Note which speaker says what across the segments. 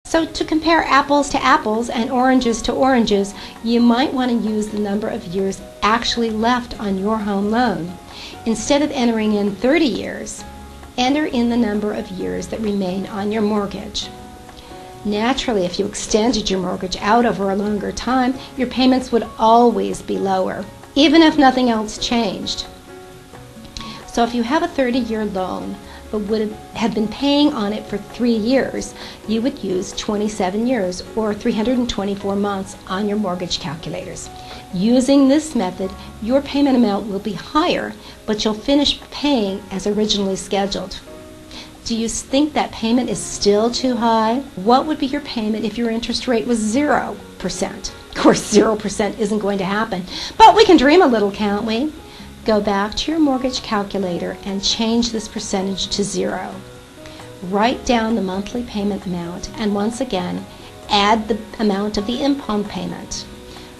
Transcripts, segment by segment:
Speaker 1: So to compare apples to apples and oranges to oranges, you might want to use the number of years actually left on your home loan. Instead of entering in 30 years, enter in the number of years that remain on your mortgage. Naturally, if you extended your mortgage out over a longer time, your payments would always be lower, even if nothing else changed. So if you have a 30-year loan, but would have been paying on it for 3 years, you would use 27 years or 324 months on your mortgage calculators. Using this method, your payment amount will be higher, but you'll finish paying as originally scheduled. Do you think that payment is still too high? What would be your payment if your interest rate was 0%? Of course, 0% isn't going to happen, but we can dream a little, can't we? Go back to your mortgage calculator and change this percentage to 0. Write down the monthly payment amount and once again add the amount of the impound payment.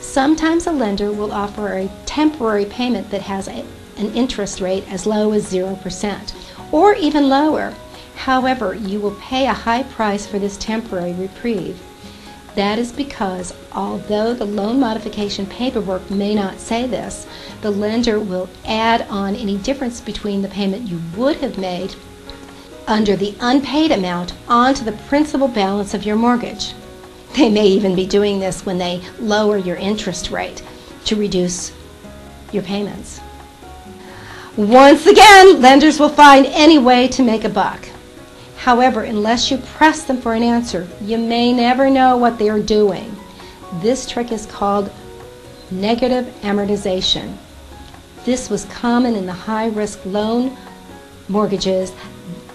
Speaker 1: Sometimes a lender will offer a temporary payment that has an interest rate as low as 0% or even lower. However, you will pay a high price for this temporary reprieve. That is because although the loan modification paperwork may not say this, the lender will add on any difference between the payment you would have made under the unpaid amount onto the principal balance of your mortgage. They may even be doing this when they lower your interest rate to reduce your payments. Once again, lenders will find any way to make a buck. However, unless you press them for an answer, you may never know what they are doing. This trick is called negative amortization. This was common in the high-risk loan mortgages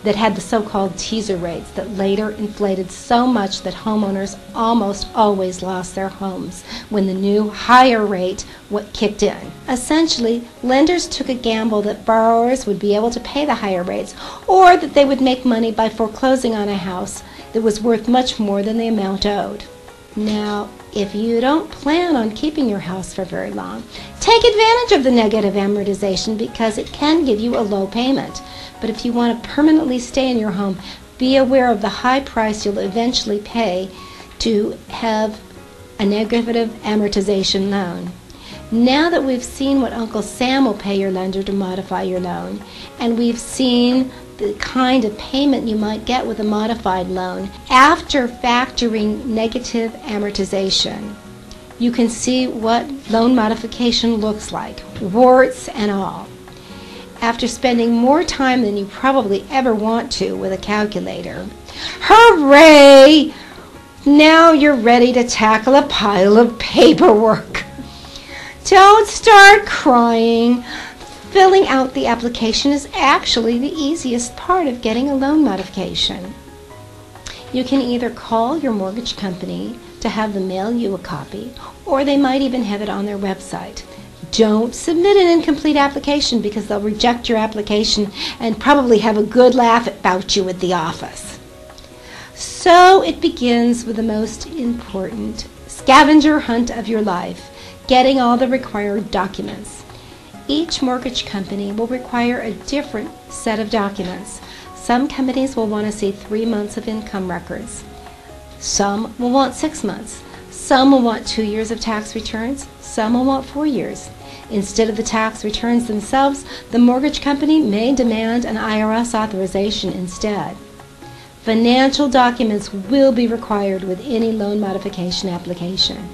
Speaker 1: that had the so-called teaser rates that later inflated so much that homeowners almost always lost their homes when the new higher rate kicked in. Essentially, lenders took a gamble that borrowers would be able to pay the higher rates or that they would make money by foreclosing on a house that was worth much more than the amount owed. Now, if you don't plan on keeping your house for very long, take advantage of the negative amortization because it can give you a low payment. But if you want to permanently stay in your home, be aware of the high price you'll eventually pay to have a negative amortization loan. Now that we've seen what Uncle Sam will pay your lender to modify your loan, and we've seen the kind of payment you might get with a modified loan, after factoring negative amortization, you can see what loan modification looks like, warts and all. After spending more time than you probably ever want to with a calculator, hooray! Now you're ready to tackle a pile of paperwork. Don't start crying. Filling out the application is actually the easiest part of getting a loan modification. You can either call your mortgage company to have them mail you a copy, or they might even have it on their website. Don't submit an incomplete application because they'll reject your application and probably have a good laugh about you at the office. So it begins with the most important scavenger hunt of your life, getting all the required documents. Each mortgage company will require a different set of documents. Some companies will want to see 3 months of income records. Some will want 6 months. Some will want 2 years of tax returns. Some will want 4 years. Instead of the tax returns themselves, the mortgage company may demand an IRS authorization instead. Financial documents will be required with any loan modification application.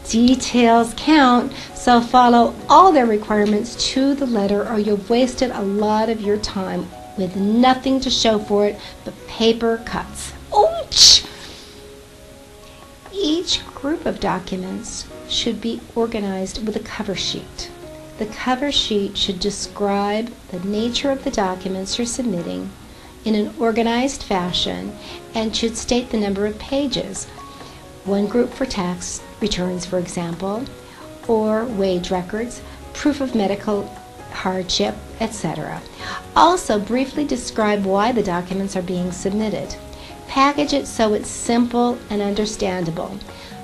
Speaker 1: Details count, so follow all their requirements to the letter or you've wasted a lot of your time with nothing to show for it but paper cuts. Ouch! Each group of documents should be organized with a cover sheet. The cover sheet should describe the nature of the documents you're submitting in an organized fashion and should state the number of pages. One group for tax returns, for example, or wage records, proof of medical hardship, etc. Also, briefly describe why the documents are being submitted. Package it so it's simple and understandable.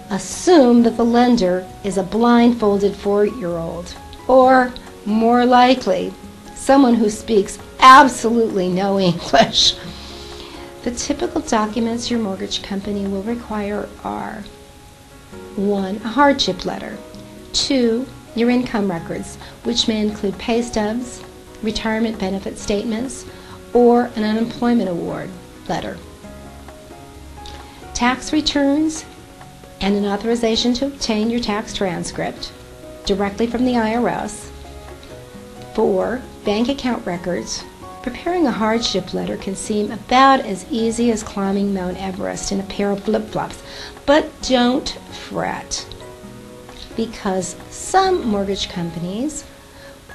Speaker 1: Assume that the lender is a blindfolded 4-year-old, or more likely, someone who speaks absolutely no English. The typical documents your mortgage company will require are 1. A hardship letter. 2. Your income records, which may include pay stubs, retirement benefit statements, or an unemployment award letter. Tax returns and an authorization to obtain your tax transcript directly from the IRS. 4. Bank account records. Preparing a hardship letter can seem about as easy as climbing Mount Everest in a pair of flip-flops, but don't fret, because some mortgage companies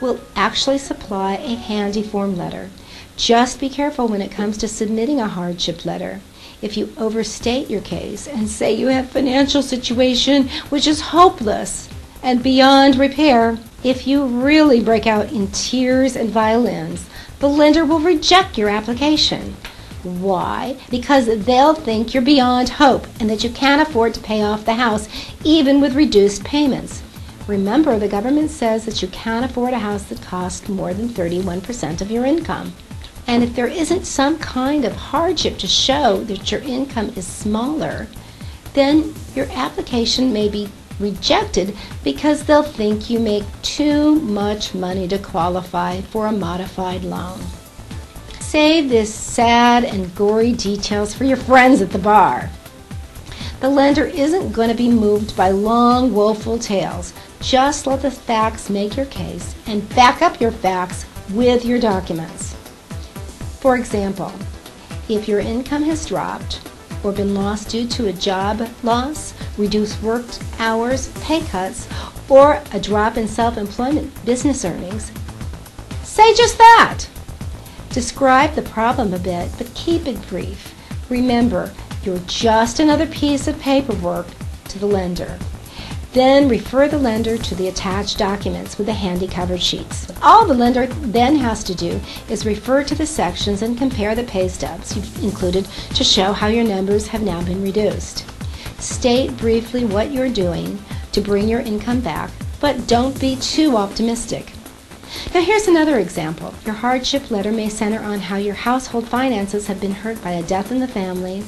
Speaker 1: will actually supply a handy form letter. Just be careful when it comes to submitting a hardship letter. If you overstate your case and say you have a financial situation which is hopeless and beyond repair, if you really break out in tears and violins, the lender will reject your application. Why? Because they'll think you're beyond hope and that you can't afford to pay off the house even with reduced payments. Remember, the government says that you can't afford a house that costs more than 31% of your income. And if there isn't some kind of hardship to show that your income is smaller, then your application may be rejected because they'll think you make too much money to qualify for a modified loan. Save this sad and gory details for your friends at the bar. The lender isn't going to be moved by long, woeful tales. Just let the facts make your case and back up your facts with your documents. For example, if your income has dropped or been lost due to a job loss, reduced work hours, pay cuts, or a drop in self-employment business earnings, say just that. Describe the problem a bit, but keep it brief. Remember, you're just another piece of paperwork to the lender. Then refer the lender to the attached documents with the handy cover sheets. All the lender then has to do is refer to the sections and compare the pay stubs you've included to show how your numbers have now been reduced. State briefly what you're doing to bring your income back, but don't be too optimistic. Now here's another example. Your hardship letter may center on how your household finances have been hurt by a death in the family,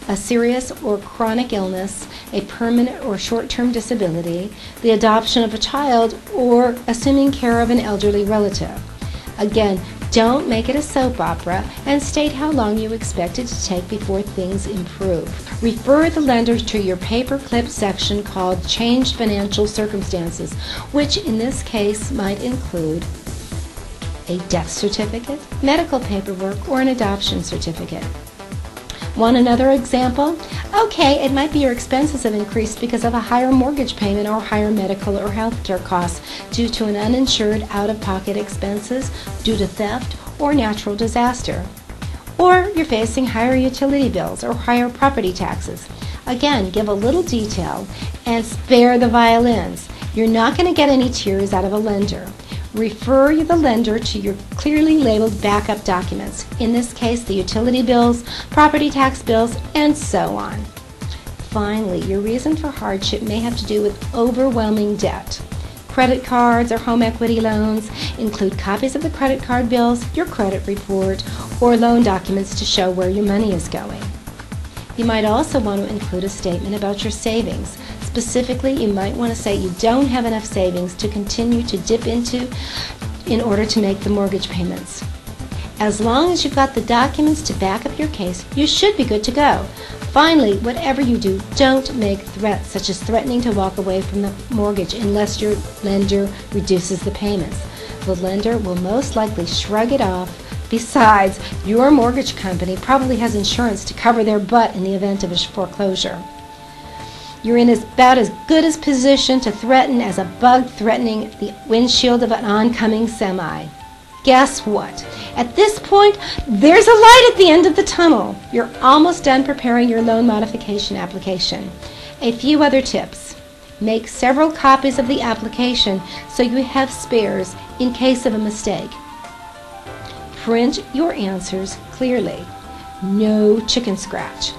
Speaker 1: a serious or chronic illness, a permanent or short-term disability, the adoption of a child, or assuming care of an elderly relative. Again, don't make it a soap opera and state how long you expect it to take before things improve. Refer the lender to your paperclip section called Changed Financial Circumstances, which in this case might include a death certificate, medical paperwork, or an adoption certificate. Want another example? Okay, it might be your expenses have increased because of a higher mortgage payment or higher medical or healthcare costs due to an uninsured out-of-pocket expenses due to theft or natural disaster. Or you're facing higher utility bills or higher property taxes. Again, give a little detail and spare the violins. You're not going to get any tears out of a lender. Refer the lender to your clearly labeled backup documents, in this case the utility bills, property tax bills, and so on. Finally, your reason for hardship may have to do with overwhelming debt. Credit cards or home equity loans include copies of the credit card bills, your credit report, or loan documents to show where your money is going. You might also want to include a statement about your savings. Specifically, you might want to say you don't have enough savings to continue to dip into in order to make the mortgage payments. As long as you've got the documents to back up your case, you should be good to go. Finally, whatever you do, don't make threats such as threatening to walk away from the mortgage unless your lender reduces the payments. The lender will most likely shrug it off. Besides, your mortgage company probably has insurance to cover their butt in the event of a foreclosure. You're in about as good a position to threaten as a bug threatening the windshield of an oncoming semi. Guess what? At this point, there's a light at the end of the tunnel. You're almost done preparing your loan modification application. A few other tips. Make several copies of the application so you have spares in case of a mistake. Print your answers clearly. No chicken scratch.